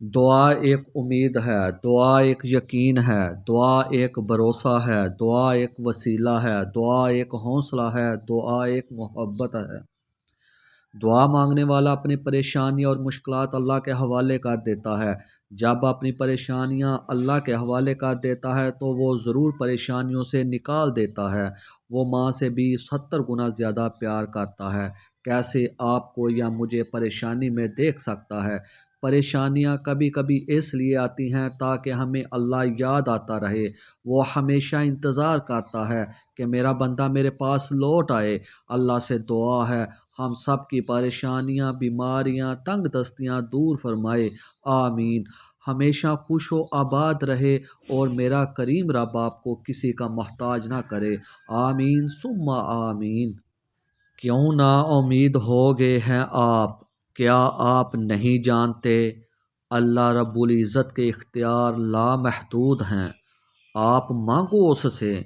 دعا ایک امید ہے، دعا ایک یقین ہے، دعا ایک بھروسہ ہے، دعا ایک وسیلہ ہے، دعا ایک حوصلہ ہے، دعا ایک محبت ہے۔ دعا مانگنے والا اپنی پریشانی اور مشکلات اللہ کے حوالے کر دیتا ہے۔ جب اپنی پریشانیاں اللہ کے حوالے کر دیتا ہے تو وہ ضرور پریشانیوں سے نکال دیتا ہے۔ وہ ماں سے بھی 70 گنا زیادہ پیار کرتا ہے۔ کیسے آپ کو یا مجھے پریشانی میں دیکھ سکتا ہے؟ پریشانیاں کبھی کبھی اس لیے آتی ہیں تاکہ ہمیں اللہ یاد آتا رہے۔ وہ ہمیشہ انتظار کرتا ہے کہ میرا بندہ میرے پاس لوٹ آئے۔ اللہ سے دعا ہے ہم سب کی پریشانیاں، بیماریاں، تنگ دستیاں دور فرمائے۔ آمین۔ ہمیشہ خوش و آباد رہے اور میرا کریم رب آپ کو کسی کا محتاج نہ کرے۔ آمین ثم آمین۔ کیوں نا امید ہو گئے ہیں آپ؟ کیا آپ نہیں جانتے اللہ رب العزت کے اختیار لامحدود ہیں؟ آپ مانگو اس سے،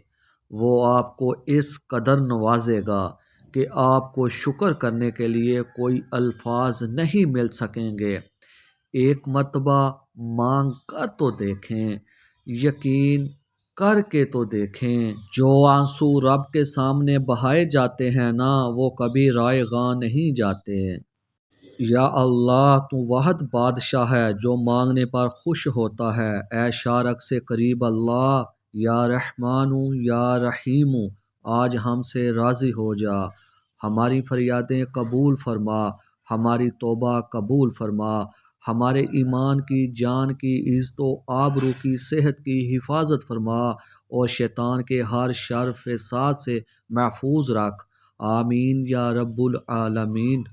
وہ آپ کو اس قدر نوازے گا کہ آپ کو شکر کرنے کے لیے کوئی الفاظ نہیں مل سکیں گے۔ ایک مرتبہ مانگ کر تو دیکھیں، یقین کر کے تو دیکھیں۔ جو آنسو رب کے سامنے بہائے جاتے ہیں نا، وہ کبھی رائے گاں نہیں جاتے۔ یا اللہ تو واحد بادشاہ ہے جو مانگنے پر خوش ہوتا ہے۔ اے شارک سے قریب اللہ، یا رحمانُ یا رحیم، آج ہم سے راضی ہو جا، ہماری فریادیں قبول فرما، ہماری توبہ قبول فرما، ہمارے ایمان کی، جان کی، عزت و آبرو کی، صحت کی حفاظت فرما اور شیطان کے ہر شر فساد سے محفوظ رکھ۔ آمین یا رب العالمین۔